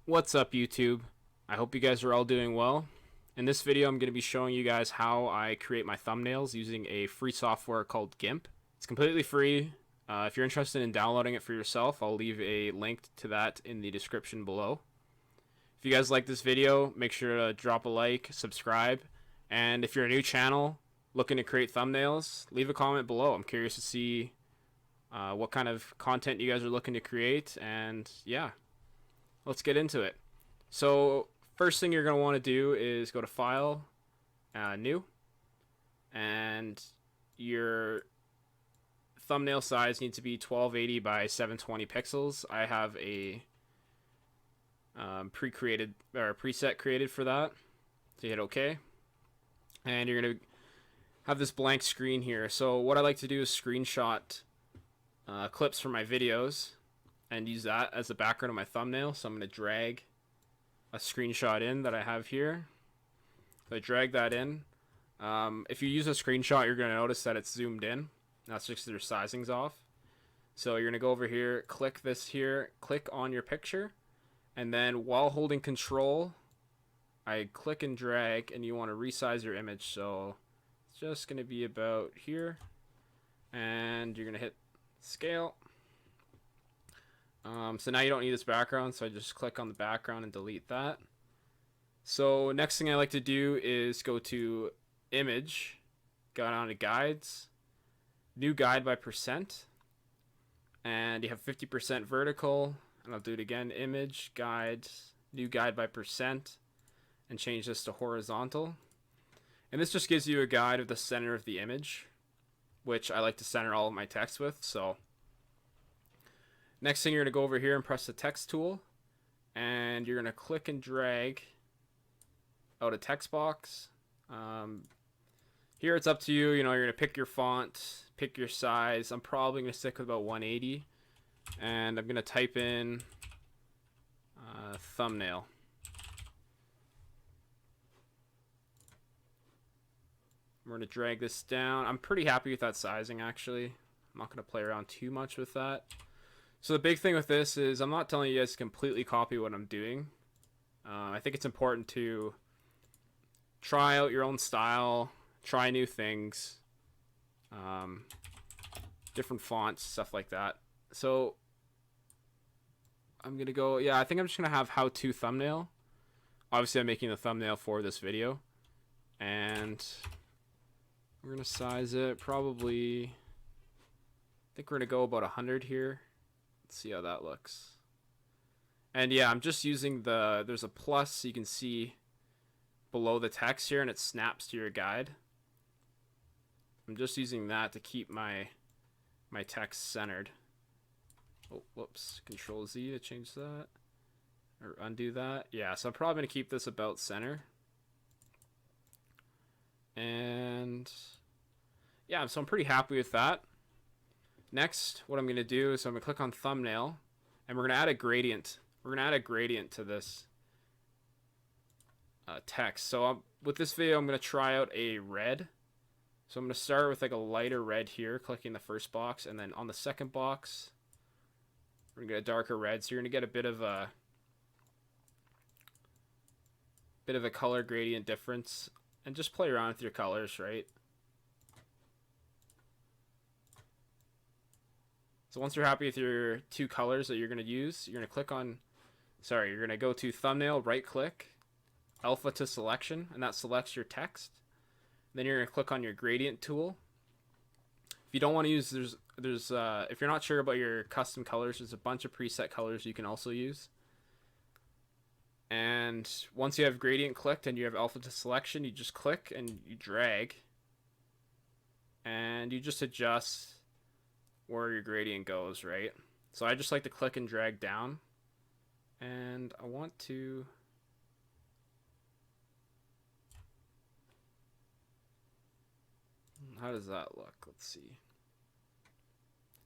What's up, YouTube? I hope you guys are all doing well. In this video, I'm going to be showing you guys how I create my thumbnails using a free software called GIMP. It's completely free. If you're interested in downloading it for yourself, I'll leave a link to that in the description below. If you guys like this video, make sure to drop a like, subscribe, and if you're a new channel looking to create thumbnails, leave a comment below. I'm curious to see what kind of content you guys are looking to create, and yeah, let's get into it. So first thing you're going to want to do is go to File, New, and your thumbnail size needs to be 1280 by 720 pixels. I have a pre-created or preset created for that. So you hit OK, and you're going to have this blank screen here. So what I like to do is screenshot clips from my videos and use that as the background of my thumbnail. So I'm going to drag a screenshot in that I have here. So I drag that in. If you use a screenshot, you're going to notice that it's zoomed in. That's just their sizing's off. So you're going to go over here, click this here, click on your picture, and then while holding Control, I click and drag, and you want to resize your image. So it's just going to be about here, and you're going to hit Scale. So now you don't need this background, so I just click on the background and delete that. So next thing I like to do is go to Image, go down to Guides, New Guide by Percent, and you have 50% vertical, and I'll do it again, Image, Guide, New Guide by Percent, and change this to horizontal. And this just gives you a guide of the center of the image, which I like to center all of my text with. So next thing, you're going to go over here and press the text tool, and you're going to click and drag out a text box. Here it's up to you. You know, you're going to pick your font, pick your size. I'm probably going to stick with about 180, and I'm going to type in thumbnail. We're going to drag this down. I'm pretty happy with that sizing, actually. I'm not going to play around too much with that. So the big thing with this is I'm not telling you guys to completely copy what I'm doing. I think it's important to try out your own style, try new things, different fonts, stuff like that. So I'm going to go, yeah, I think I'm just going to have how-to thumbnail. Obviously, I'm making the thumbnail for this video. And we're going to size it probably, I think we're going to go about 100 here. Let's see how that looks. And yeah, I'm just using there's a plus so you can see below the text here, and it snaps to your guide. I'm just using that to keep my text centered. Oh, whoops, Control Z to change that or undo that. Yeah, so I'm probably going to keep this about center. And yeah, so I'm pretty happy with that. Next, what I'm going to do is I'm going to click on thumbnail, and we're going to add a gradient. We're going to add a gradient to this text. So with this video, I'm going to try out a red. So I'm going to start with like a lighter red here, clicking the first box, and then on the second box, we're going to get a darker red. So you're going to get a bit of a color gradient difference, and just play around with your colors, right? So once you're happy with your two colors that you're going to use, you're going to click on, you're going to go to thumbnail, right click, alpha to selection, and that selects your text. Then you're going to click on your gradient tool. If you don't want to use, if you're not sure about your custom colors, there's a bunch of preset colors you can also use. And once you have gradient clicked and you have alpha to selection, you just click and you drag, and you just adjust where your gradient goes, right? So I just like to click and drag down, and I want to how does that look? Let's see.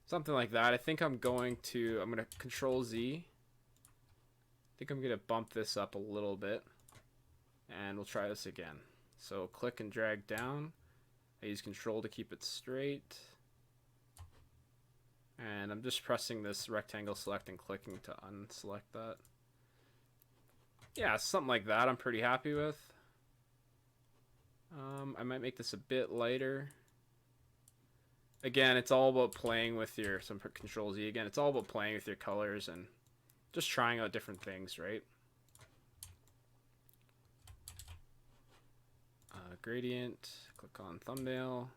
Something like that. I think I'm going to Control Z. I think I'm going to bump this up a little bit, and we'll try this again. So click and drag down. I use Control to keep it straight. And I'm just pressing this rectangle select and clicking to unselect that. Yeah, something like that I'm pretty happy with. I might make this a bit lighter. Again, it's all about playing with your, some Control Z again, it's all about playing with your colors and just trying out different things, right? Gradient, click on thumbnail.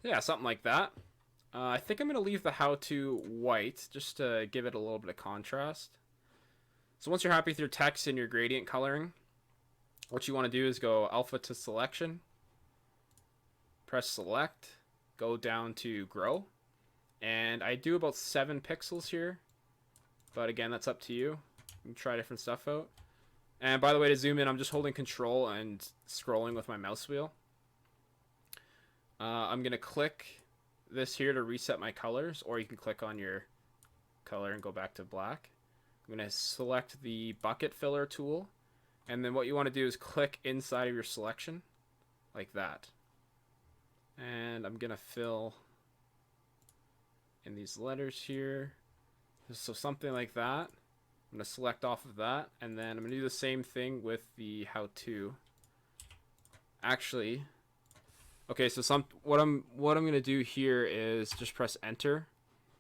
Yeah, something like that. I think I'm going to leave the how-to white just to give it a little bit of contrast. So once you're happy with your text and your gradient coloring, what you want to do is go alpha to selection, press select, go down to grow, and I do about 7 pixels here, but again, that's up to you. You can try different stuff out. And by the way, to zoom in, I'm just holding control and scrolling with my mouse wheel. I'm going to click this here to reset my colors, or you can click on your color and go back to black. I'm going to select the bucket filler tool, and then what you want to do is click inside of your selection like that. And I'm going to fill in these letters here. So something like that. I'm going to select off of that, and then I'm going to do the same thing with the how-to. Actually, okay, so what I'm going to do here is just press enter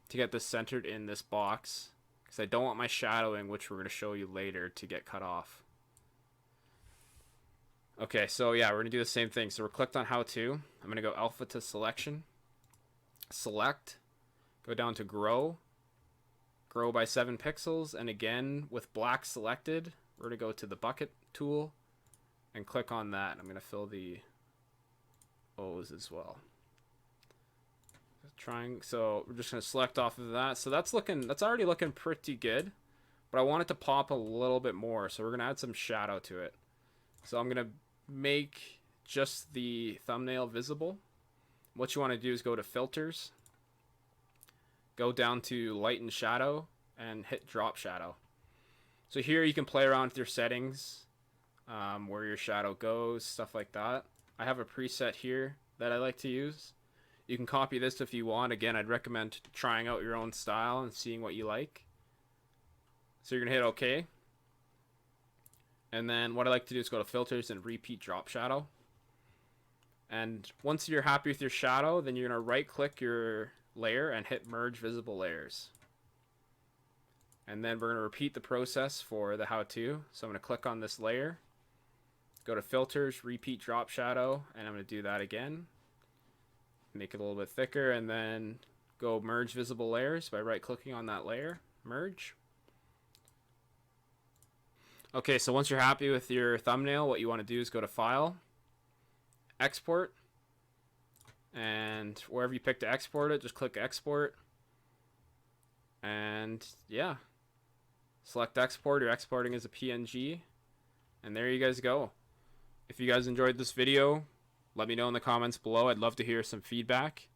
to get this centered in this box, because I don't want my shadowing, which we're going to show you later, to get cut off. Okay, so yeah, we're going to do the same thing. So we're clicked on how-to. I'm going to go alpha to selection, select, go down to grow by 7 pixels, and again with black selected, we're going to go to the bucket tool and click on that. I'm going to fill the O's as well. So we're just going to select off of that. So that's already looking pretty good, but I want it to pop a little bit more, so we're going to add some shadow to it. So I'm going to make just the thumbnail visible. What you want to do is go to filters, go down to light and shadow, and hit drop shadow. So here you can play around with your settings, where your shadow goes, stuff like that. I have a preset here that I like to use. You can copy this if you want. Again, I'd recommend trying out your own style and seeing what you like. So you're going to hit OK. And then what I like to do is go to filters and repeat drop shadow. And once you're happy with your shadow, then you're going to right click your layer and hit merge visible layers. And then we're going to repeat the process for the how-to. So I'm going to click on this layer, go to filters, repeat drop shadow, and I'm going to do that again. Make it a little bit thicker, and then go merge visible layers by right clicking on that layer, merge. Okay, so once you're happy with your thumbnail, what you want to do is go to file, export, and wherever you pick to export it, just click export. And yeah, select export. You're exporting as a PNG, and there you guys go. If you guys enjoyed this video, let me know in the comments below. I'd love to hear some feedback,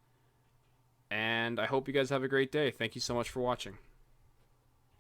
and I hope you guys have a great day. Thank you so much for watching.